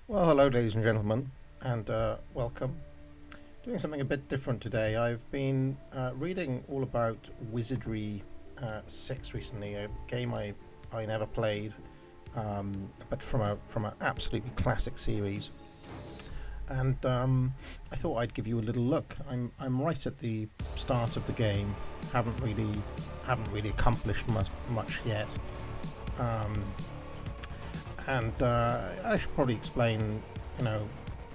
Well, hello, ladies and gentlemen, and welcome. Doing something a bit different today. I've been reading all about Wizardry 6 recently, a game I never played, but from an absolutely classic series. And I thought I'd give you a little look. I'm right at the start of the game. Haven't really accomplished much yet. Um, and I should probably explain. You know,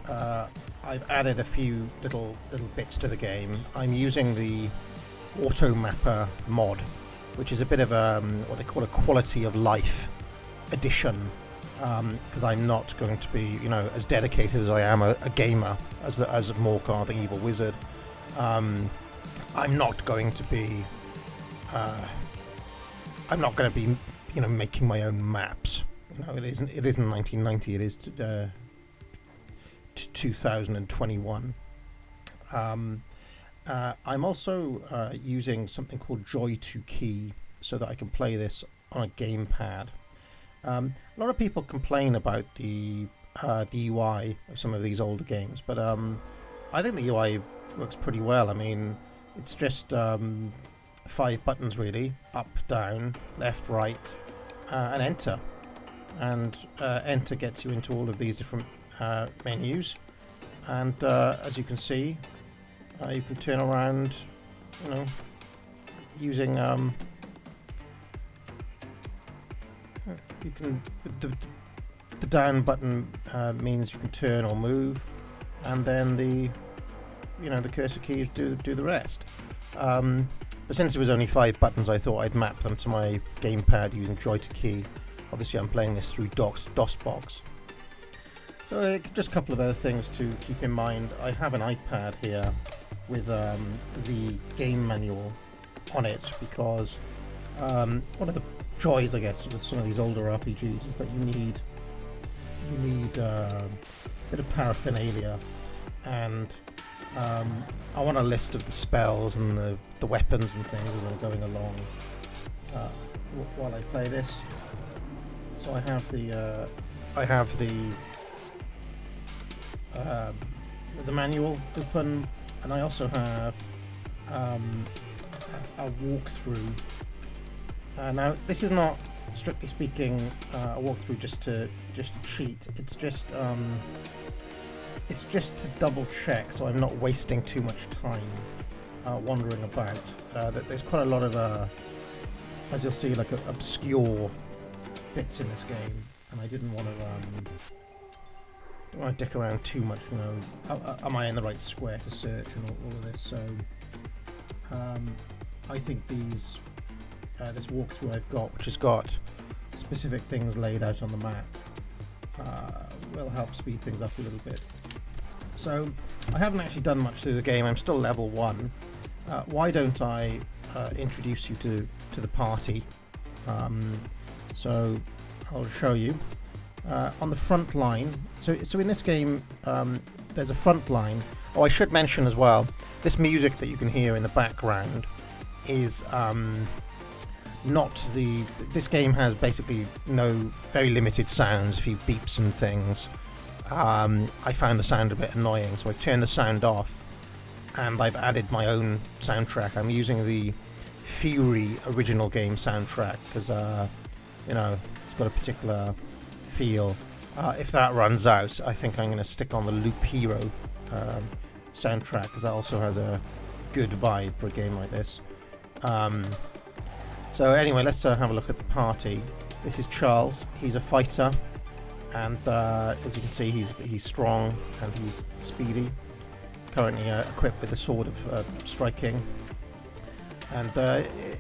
uh, I've added a few little bits to the game. I'm using the Auto Mapper mod, which is a bit of what they call a quality of life addition. Because I'm not going to be, as dedicated as I am a gamer as Morcar, the evil wizard. Um, I'm not going to be. I'm not going to be, making my own maps. It isn't. It isn't 1990. It is 2021. Um, I'm also using something called Joy to Key so that I can play this on a gamepad. A lot of people complain about the UI of some of these older games, but I think the UI works pretty well. I mean, it's just 5 buttons really: up, down, left, right, and enter. And enter gets you into all of these different menus. And as you can see, you can turn around, you know, using you can the down button means you can turn or move, and then the cursor keys do the rest. But since it was only 5 buttons, I thought I'd map them to my gamepad using Joy to Key. Obviously, I'm playing this through DOSBox. So just a couple of other things to keep in mind. I have an iPad here with the game manual on it because one of the joys, I guess, with some of these older RPGs is that you need a bit of paraphernalia, and I want a list of the spells and the weapons and things as I'm going along uh, while I play this. So I have the manual open, and I also have a walkthrough. Now, this is not, strictly speaking, a walkthrough just to cheat. It's just to double check, so I'm not wasting too much time wandering about. That there's quite a lot of, as you'll see, like obscure bits in this game, and I didn't want to dick around too much. Am I in the right square to search and all of this? So I think this walkthrough I've got, which has got specific things laid out on the map, will help speed things up a little bit. So I haven't actually done much through the game. I'm still level 1. Why don't I introduce you to the party? So I'll show you on the front line. So in this game, there's a front line. Oh, I should mention as well, this music that you can hear in the background is not the. This game has basically very limited sounds, a few beeps and things. I found the sound a bit annoying, so I've turned the sound off, and I've added my own soundtrack. I'm using the Fury original game soundtrack because it's got a particular feel. If that runs out, I think I'm going to stick on the Loop Hero soundtrack because that also has a good vibe for a game like this. So anyway, let's have a look at the party. This is Charles. He's a fighter, and as you can see, he's strong and he's speedy. Currently equipped with the sword of striking. And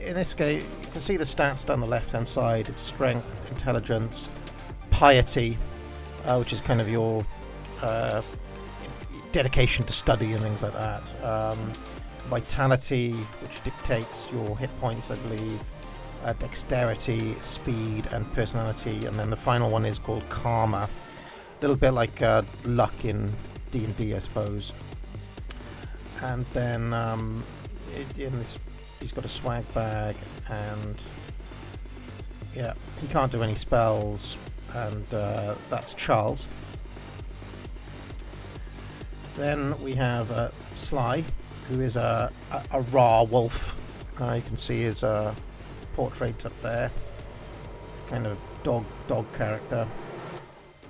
in this game, you can see the stats down the left-hand side. It's strength, intelligence, piety, which is kind of your dedication to study and things like that. Vitality, which dictates your hit points, I believe. Dexterity, speed, and personality. And then the final one is called karma. A little bit like luck in D&D, I suppose. And then he's got a swag bag, and yeah, he can't do any spells, and that's Charles. Then we have Sly, who is a raw wolf. You can see his portrait up there. It's kind of dog character,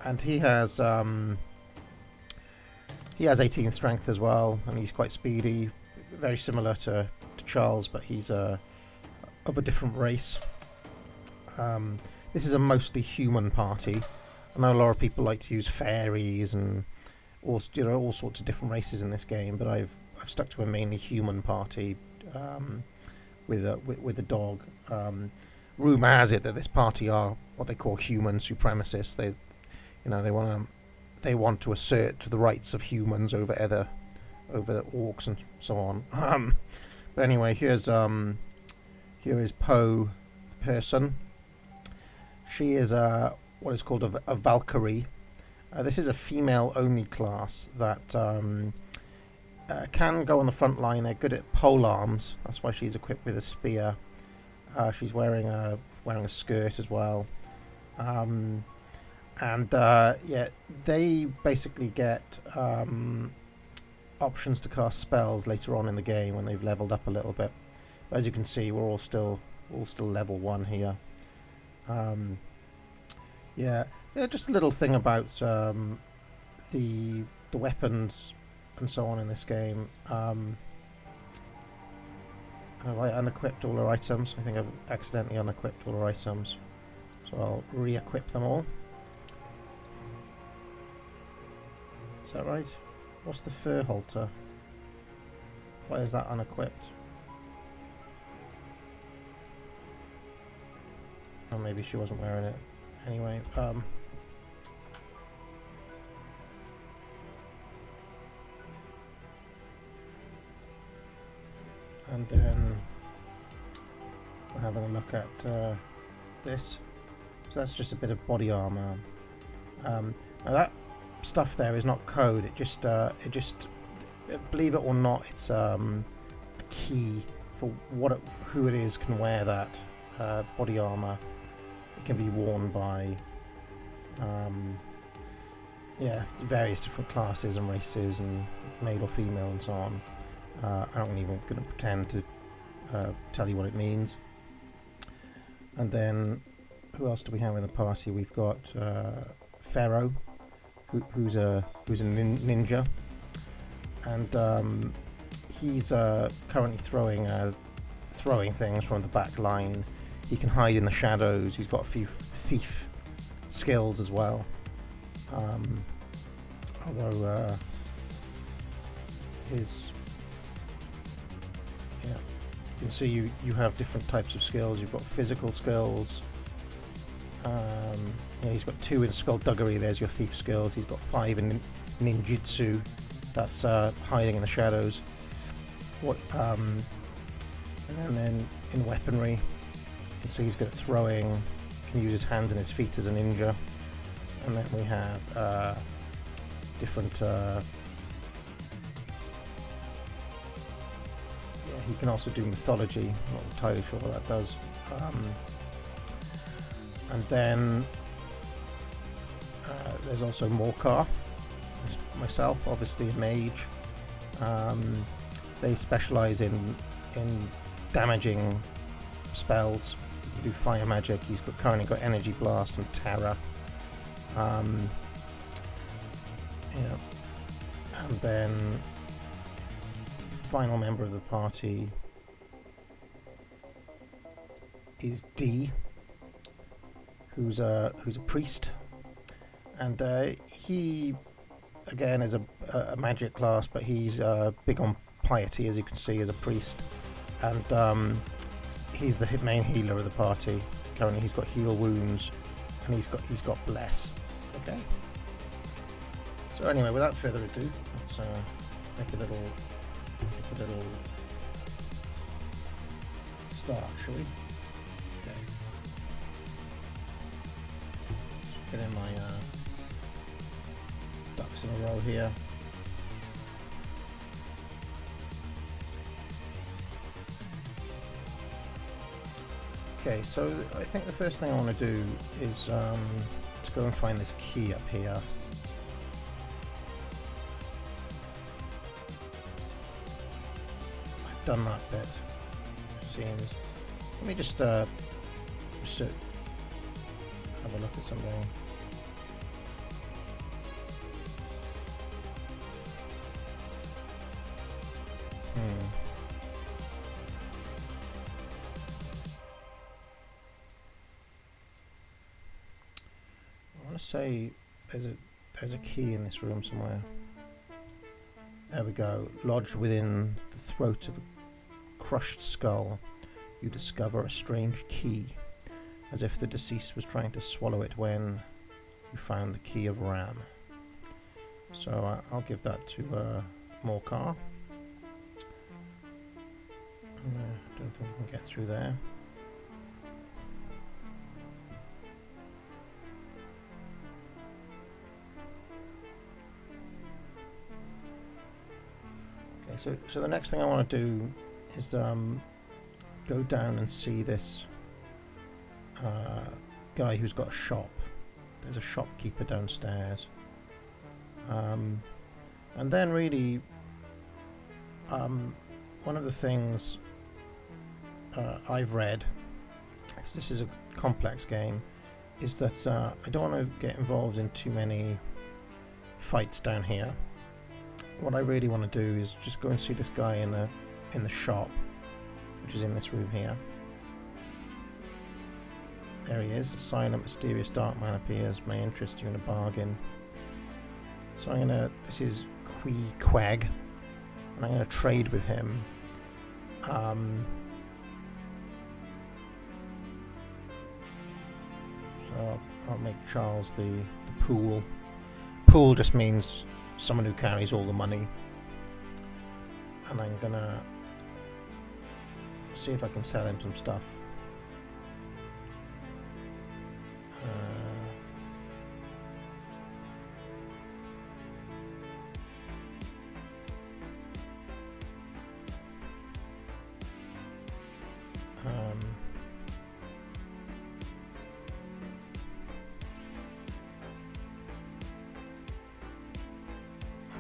and he has 18 strength as well, and he's quite speedy, very similar to Charles, but he's of a different race. This is a mostly human party. I know a lot of people like to use fairies and all sorts of different races in this game, but I've stuck to a mainly human party with a dog. Rumor has it that this party are what they call human supremacists. They want to assert the rights of humans over the orcs and so on. But anyway, here is Poe, the person. She is what is called a Valkyrie. This is a female-only class that can go on the front line. They're good at pole arms. That's why she's equipped with a spear. She's wearing a skirt as well. They basically get options to cast spells later on in the game when they've leveled up a little bit. But as you can see, we're all still level 1 here. Just a little thing about the weapons and so on in this game. Have I unequipped all our items? I think I've accidentally unequipped all our items, so I'll re-equip them all. Is that right? What's the fur halter? Why is that unequipped? Oh, maybe she wasn't wearing it. Anyway, and then we're having a look at this. So that's just a bit of body armor. Now that stuff there is not code. It just believe it or not, it's a key for who it is can wear that body armor. It can be worn by various different classes and races, and male or female and so on. I'm not even going to pretend to tell you what it means. And then who else do we have in the party? We've got Pharaoh, who's a ninja, and he's currently throwing things from the back line. He can hide in the shadows. He's got a few thief skills as well. Although you can see you have different types of skills. You've got physical skills. He's got 2 in skullduggery. There's your thief skills. He's got 5 in ninjutsu. That's hiding in the shadows. And then in weaponry, you can see he's good at throwing. Can use his hands and his feet as a ninja. And then we have different. He can also do mythology. I'm not entirely sure what that does. And then there's also Morcar. There's myself, obviously a mage. They specialize in damaging spells. You can do fire magic. He's currently got energy blast and terror. And then final member of the party is D, who's a priest, and he again is a magic class, but he's big on piety, as you can see, as a priest, and he's the main healer of the party. Currently, he's got heal wounds, and he's got bless. Okay. So anyway, without further ado, let's make a little start, shall we? Okay. Get in my ducks in a row here. Okay, so I think the first thing I want to do is to go and find this key up here. done that bit, it seems. Let me just sit, have a look at something. I want to say there's a key in this room somewhere. There we go. Lodged within the throat of a crushed skull, you discover a strange key, as if the deceased was trying to swallow it when you found the key of Ram. So I'll give that to Morcar. Don't think we can get through there. Okay, so the next thing I want to do is go down and see this guy who's got a shop. There's a shopkeeper downstairs. And then really, one of the things I've read, because this is a complex game, is that I don't want to get involved in too many fights down here. What I really want to do is just go and see this guy in the shop, which is in this room here. There he is. A silent, mysterious dark man appears. May interest you in a bargain. So I'm gonna. This is Quag, and I'm gonna trade with him. So I'll make Charles the pool. Pool just means someone who carries all the money, and I'm gonna see if I can sell him some stuff.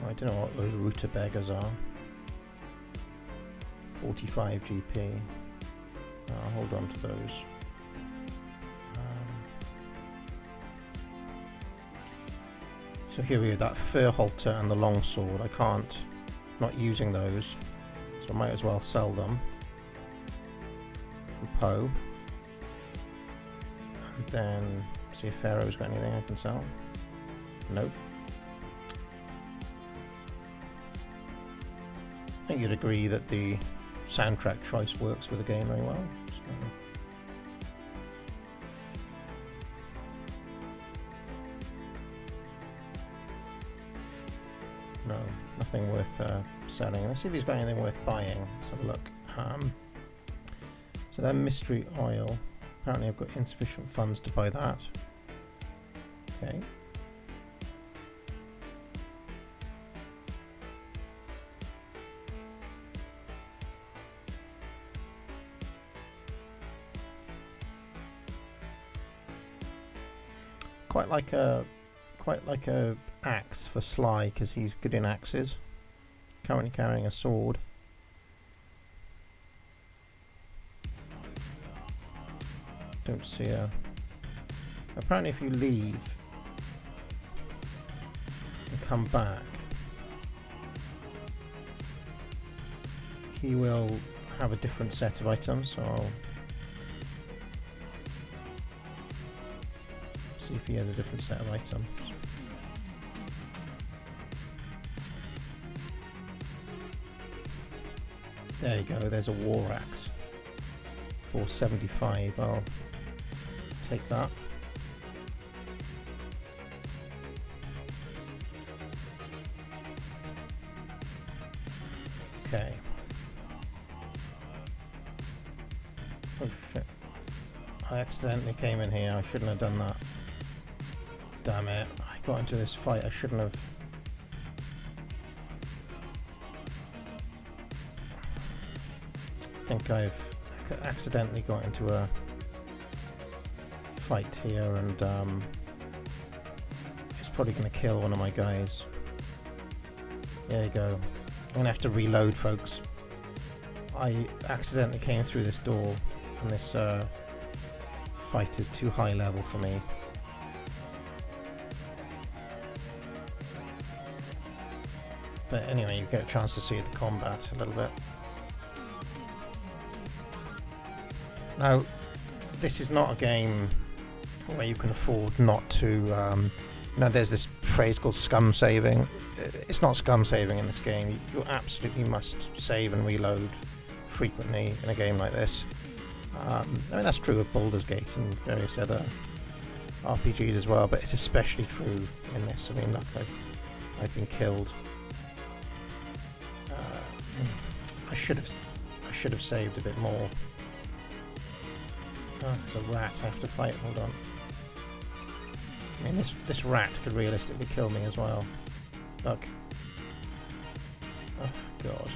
I don't know what those rutabagas are. 45 GP. I'll hold on to those. So here we go, that fur halter and the long sword. I can't, not using those, so I might as well sell them. From Poe. And then see if Pharaoh's got anything I can sell. Nope. I think you'd agree that the soundtrack choice works with the game very well. So. No, nothing worth selling. Let's see if he's got anything worth buying. Let's have a look. So then mystery oil. Apparently I've got insufficient funds to buy that. Okay. Quite like a axe for Sly, because he's good in axes. Currently carrying a sword. Don't see a. Apparently, if you leave and come back, he will have a different set of items. So I'll see if he has a different set of items. There you go, there's a war axe for 75. I'll take that. Okay. Oh shit. I accidentally came in here, I shouldn't have done that. Damn it, I got into this fight, I shouldn't have. I think I've accidentally got into a fight here, and it's probably going to kill one of my guys. There you go. I'm going to have to reload, folks. I accidentally came through this door, and this fight is too high level for me. But anyway, you get a chance to see the combat a little bit. Now, this is not a game where you can afford not to, you know, there's this phrase called scum saving. It's not scum saving in this game. You absolutely must save and reload frequently in a game like this. I mean, that's true of Baldur's Gate and various other RPGs as well, but it's especially true in this. I mean, look, I've been killed. I should have saved a bit more. Oh, there's a rat I have to fight. Hold on. I mean, this rat could realistically kill me as well. Look. Oh god.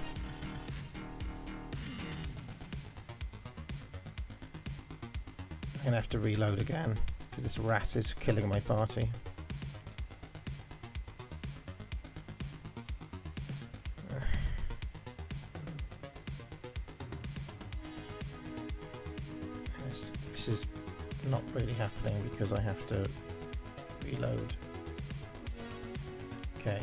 I'm gonna have to reload again because this rat is killing my party. This is not really happening because I have to reload. Okay.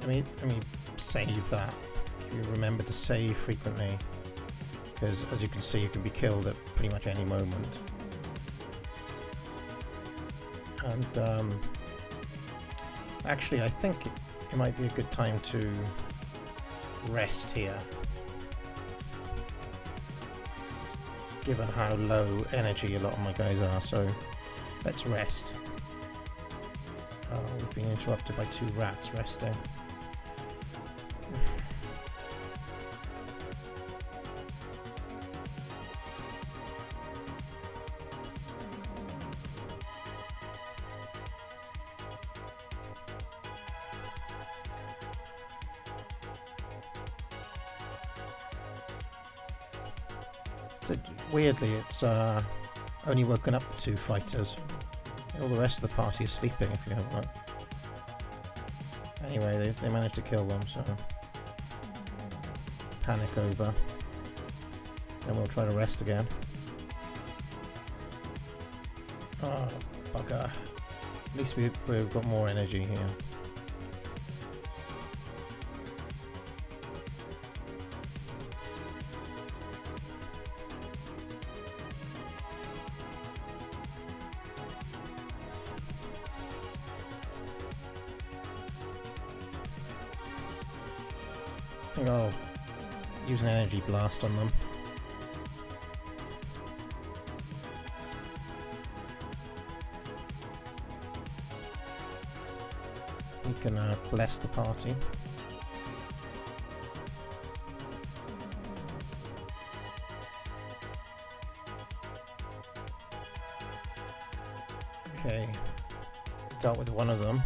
Let me save that. You remember to save frequently, because as you can see, you can be killed at pretty much any moment. And actually, I think it might be a good time to rest here, given how low energy a lot of my guys are. So let's rest. Oh, we've been interrupted by two rats resting. So weirdly, it's only woken up the two fighters. All the rest of the party is sleeping, if you haven't looked. Anyway, they managed to kill them, so panic over. Then we'll try to rest again. Oh, bugger. At least we've got more energy here. I think I'll use an energy blast on them. We can bless the party. Okay, dealt with one of them.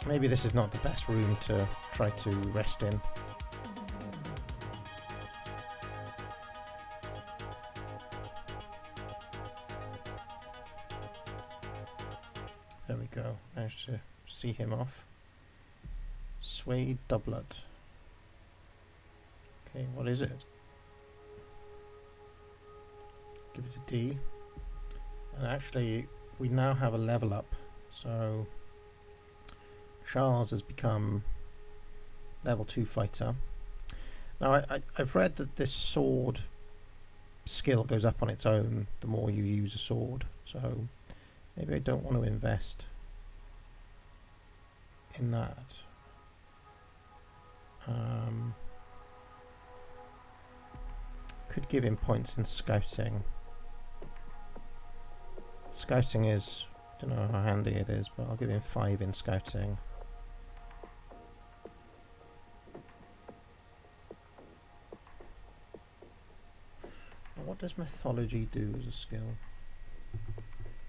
Maybe this is not the best room to try to rest in. There we go, managed to see him off. Suede doublet. Okay, what is it? Give it a D. And actually, we now have a level up, so Charles has become level 2 fighter. Now I've read that this sword skill goes up on its own the more you use a sword, so maybe I don't want to invest in that. Could give him points in scouting. Scouting is, I don't know how handy it is, but I'll give him 5 in scouting. What does mythology do as a skill?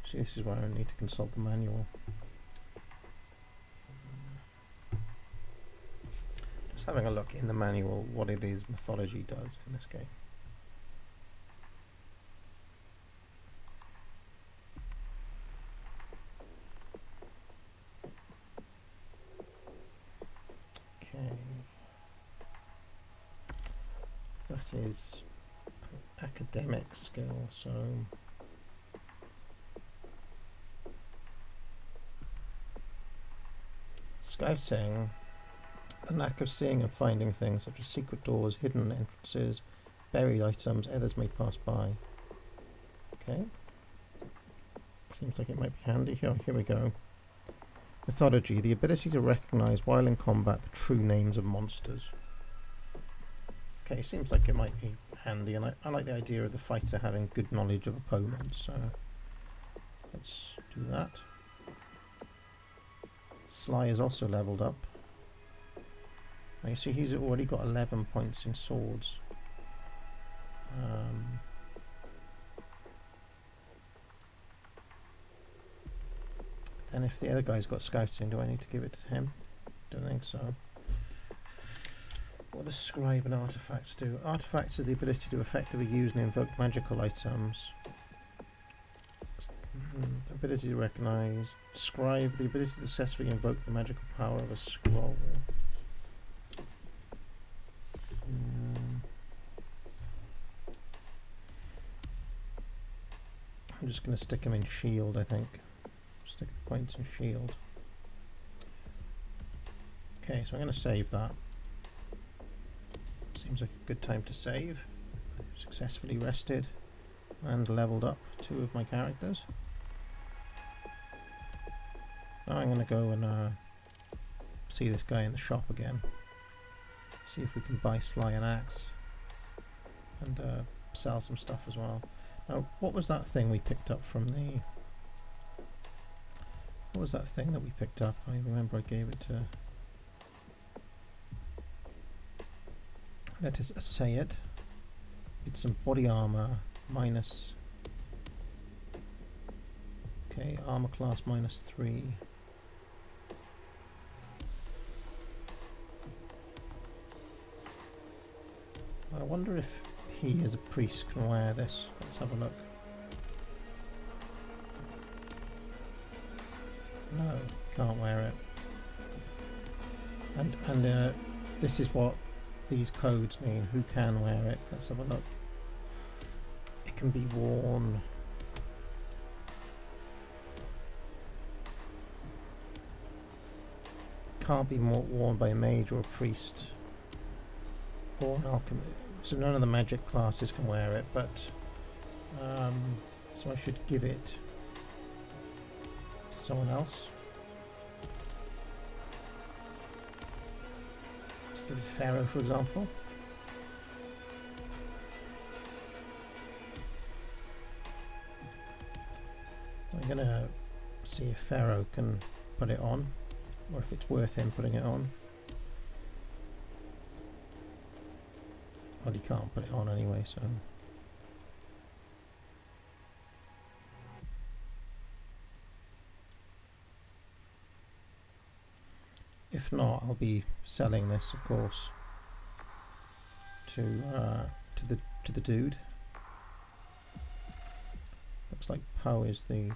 See, this is where I need to consult the manual. Just having a look in the manual what it is mythology does in this game. is an academic skill, so scouting, the lack of seeing and finding things such as secret doors, hidden entrances, buried items others may pass by. Okay. Seems like it might be handy. Here we go. Mythology, the ability to recognize while in combat the true names of monsters. Okay, seems like it might be handy, and I like the idea of the fighter having good knowledge of opponents, so let's do that. Sly is also leveled up. Now you see he's already got 11 points in swords. Then if the other guy's got scouting, do I need to give it to him? Don't think so. What does scribe and artifacts do? Artifacts are the ability to effectively use and invoke magical items. Ability to recognize. Scribe, the ability to successfully invoke the magical power of a scroll. I'm just going to stick him in shield, I think. Stick the points in shield. Okay, so I'm going to save that. Seems like a good time to save. I've successfully rested and leveled up 2 of my characters. Now I'm going to go and see this guy in the shop again. See if we can buy Sly an axe and sell some stuff as well. Now, what was that thing we picked up from the... What was that thing that we picked up? I remember I gave it to... Let us say it. It's some body armor minus... Okay, armor class -3. I wonder if he as a priest can wear this. Let's have a look. No, can't wear it. And this is what these codes mean. Who can wear it? Let's have a look. It can be worn. Can't be worn by a mage or a priest or an alchemist. So none of the magic classes can wear it, but so I should give it to someone else. Let's give it to Pharaoh, for example. I'm gonna see if Pharaoh can put it on, or if it's worth him putting it on. Well, he can't put it on anyway, so... If not, I'll be selling this, of course, to the dude. Looks like Poe is the...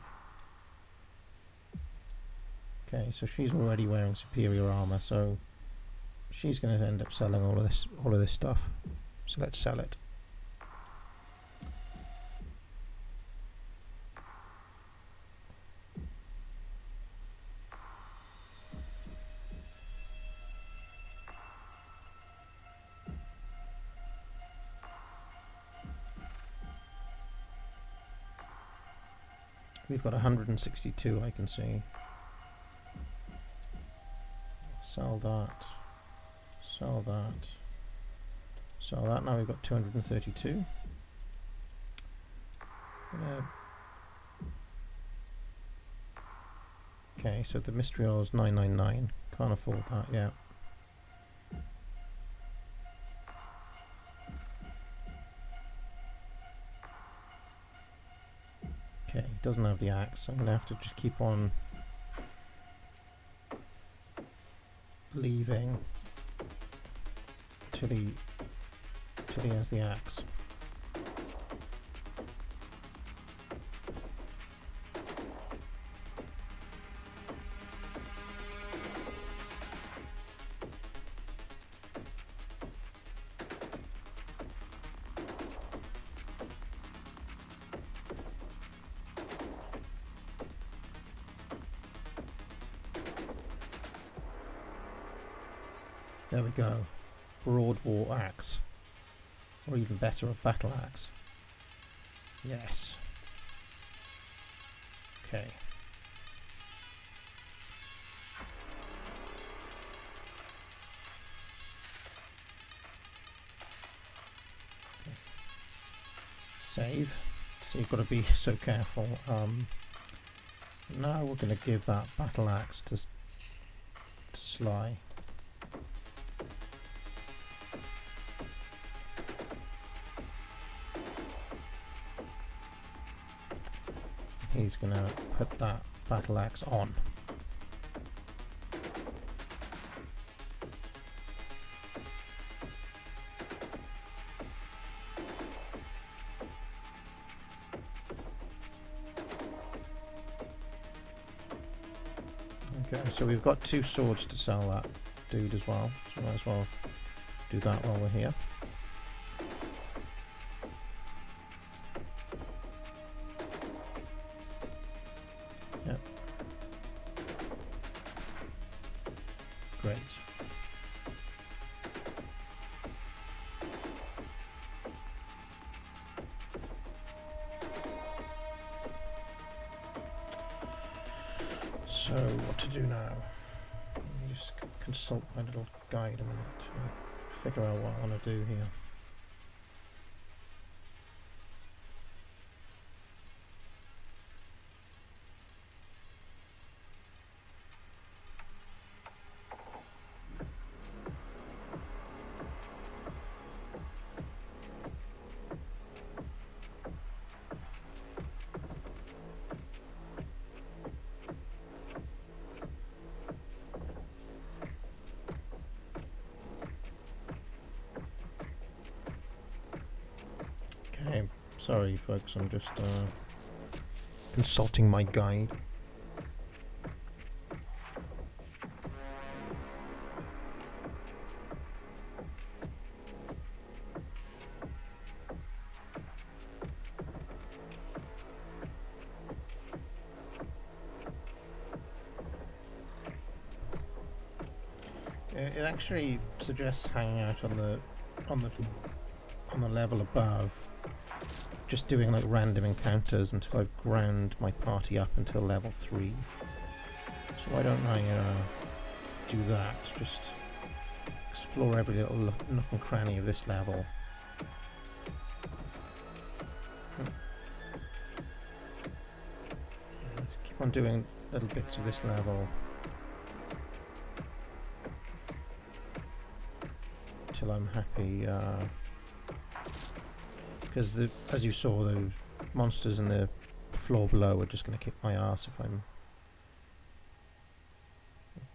Okay, so she's already wearing superior armor, so she's going to end up selling all of this stuff. So let's sell it. We've got 162, I can see. Sell that. Sell that. Sell that. Now we've got 232. Okay, so the mystery oil is 999. Can't afford that yet. Okay, he doesn't have the axe. I'm going to have to just keep on believing till he has the axe. There we go. Broad war axe. Or even better, a battle axe. Yes. Okay. Save. So you've got to be so careful. Now we're going to give that battle axe to Sly. He's going to put that battle axe on. Okay, so we've got 2 swords to sell that dude as well, so might as well do that while we're here. Yep. Great. So, what to do now? Let me just consult my little guide a minute to figure out what I want to do here. Okay, sorry folks, I'm just consulting my guide. It actually suggests hanging out on the level above, just doing like random encounters until I've ground my party up until level 3. So why don't I do that? Just explore every little nook and cranny of this level. Keep on doing little bits of this level until I'm happy. Because as you saw, those monsters in the floor below are just going to kick my ass if I'm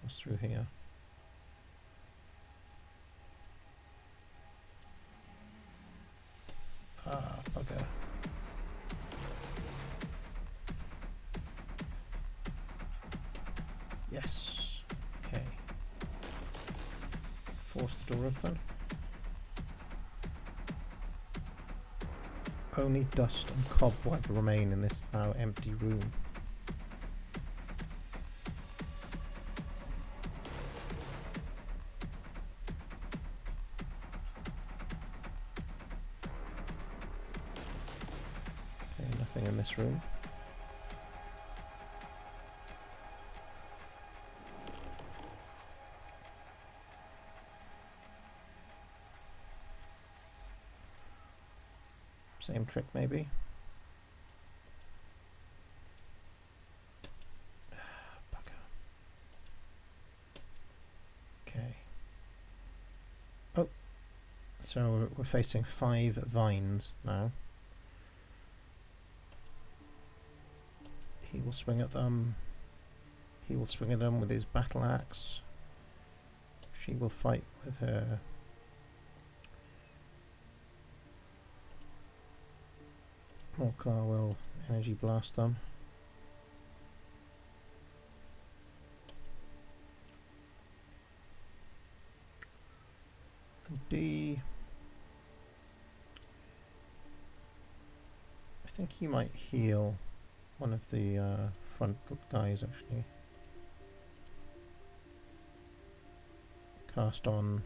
through here. Ah, bugger. Yes. Okay. Force the door open. Only dust and cobweb remain in this now empty room. Okay, nothing in this room. Same trick, maybe. Bugger. Okay. Oh, so we're facing 5 vines now. He will swing at them. He will swing at them with his battle axe. She will fight with her Morcar will energy blast them. D. I think he might heal one of the front guys actually. Cast on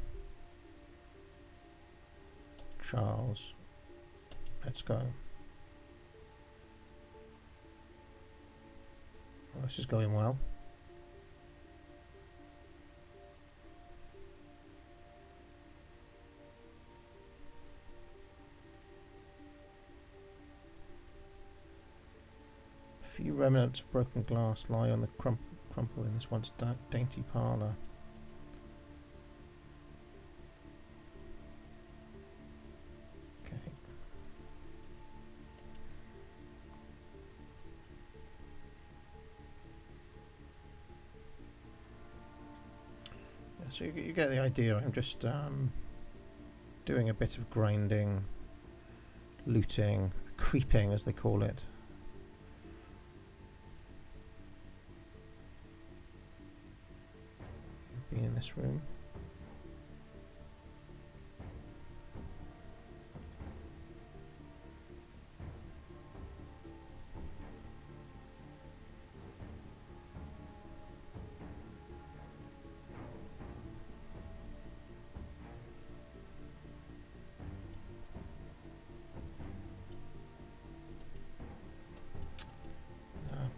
Charles. Let's go. Well, this is going well. A few remnants of broken glass lie on the crumple in this once dainty parlour. Okay. So you get the idea. I'm just doing a bit of grinding, looting, creeping as they call it. Be in this room.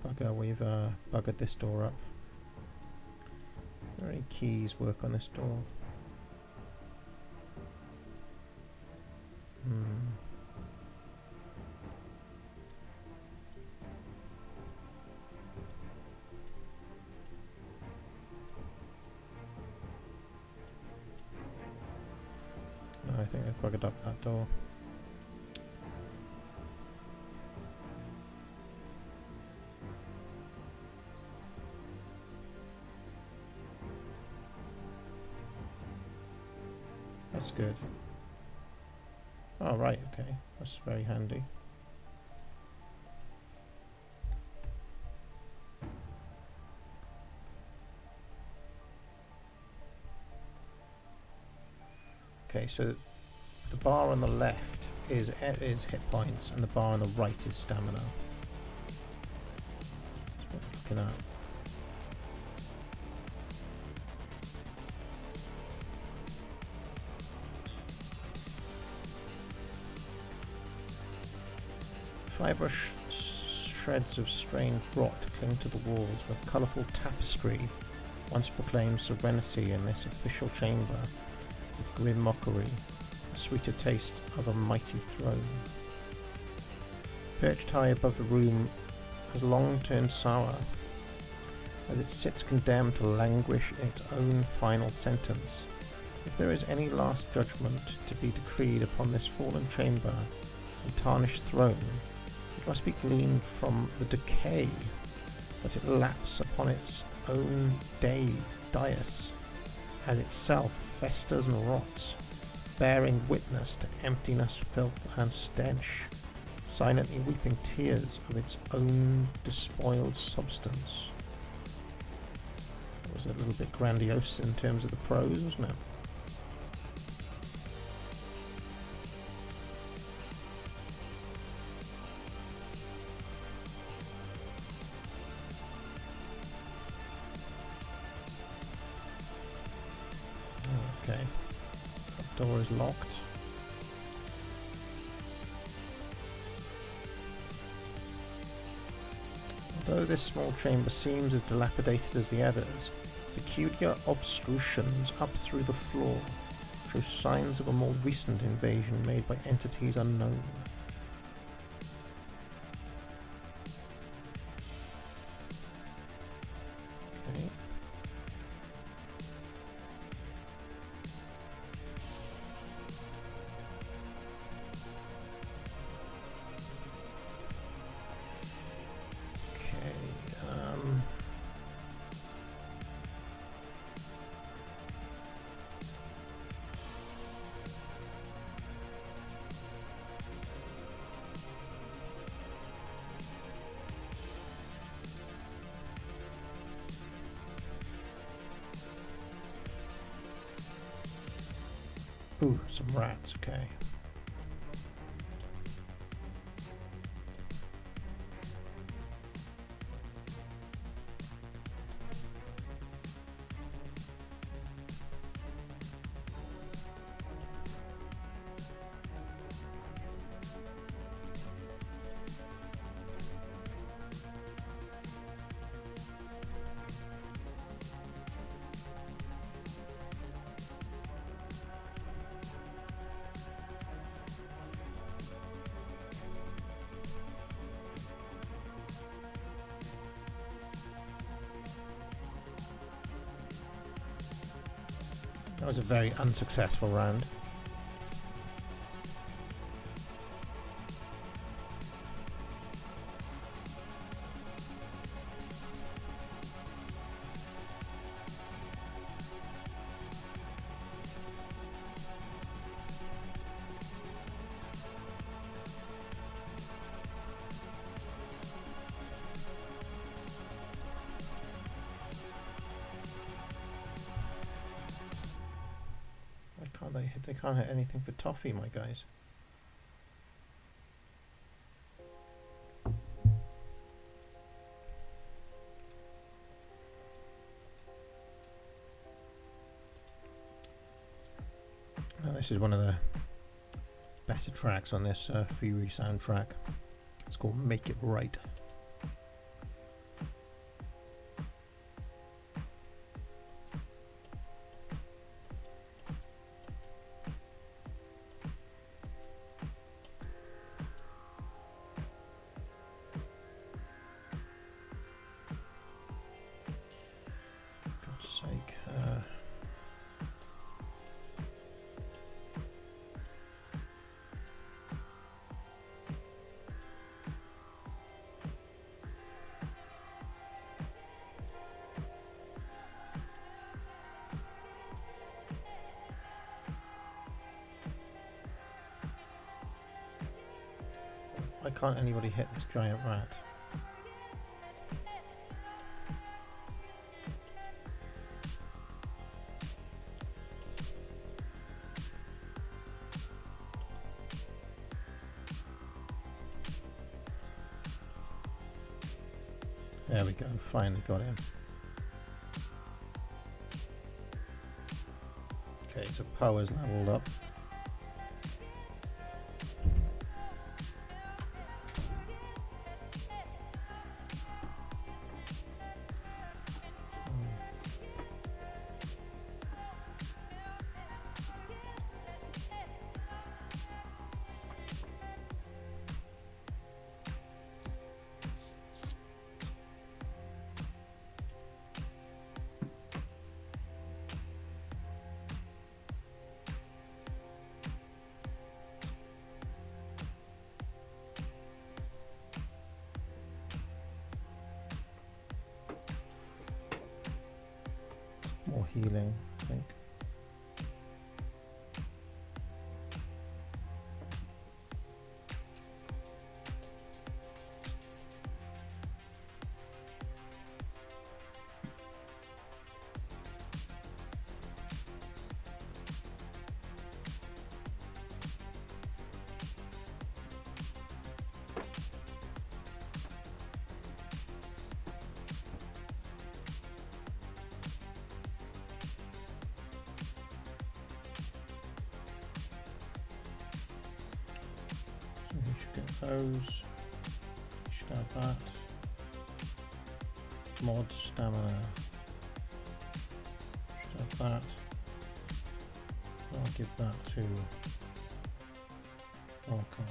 Bugger, we've buggered this door up. Are there any keys work on this door? No, I think they've buggered up that door. That's good. Oh, right, okay. That's very handy. Okay, so the bar on the left is hit points, and the bar on the right is stamina. That's what we're looking at. Fibrous shreds of strained rot cling to the walls, where colourful tapestry once proclaimed serenity in this official chamber, with grim mockery, a sweeter taste of a mighty throne. Perched high above the room has long turned sour, as it sits condemned to languish in its own final sentence. If there is any last judgment to be decreed upon this fallen chamber and tarnished throne, it must be gleaned from the decay that it laps upon its own dais, as itself festers and rots, bearing witness to emptiness, filth, and stench, silently weeping tears of its own despoiled substance. It was a little bit grandiose in terms of the prose, wasn't it? Okay, that door is locked. Although this small chamber seems as dilapidated as the others, peculiar obstructions up through the floor show signs of a more recent invasion made by entities unknown. Okay. Ooh, some rats, okay. That was a very unsuccessful round. They can't hit anything for toffee, my guys. Now, this is one of the better tracks on this Fury soundtrack. It's called Make It Right. Sake. Why can't anybody hit this giant rat? There we go, finally got him. Okay, so power's leveled up. More healing, I think. You should get those. You should have that. Mod stamina. Should have that. I'll give that to Morcar.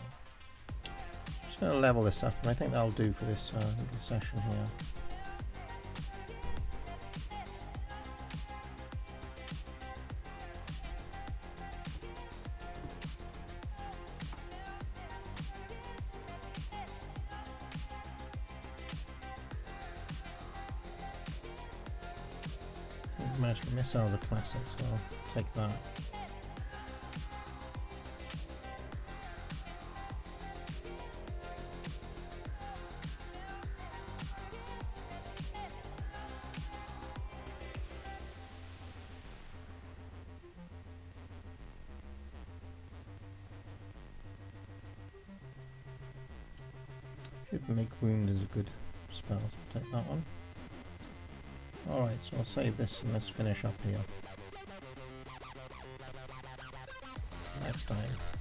Just going to level this up, and I think that'll do for this little session here. Magical missiles are classic, so I'll take that. Should make wound is a good spell, so take that one. Alright, so I'll save this and let's finish up here next time.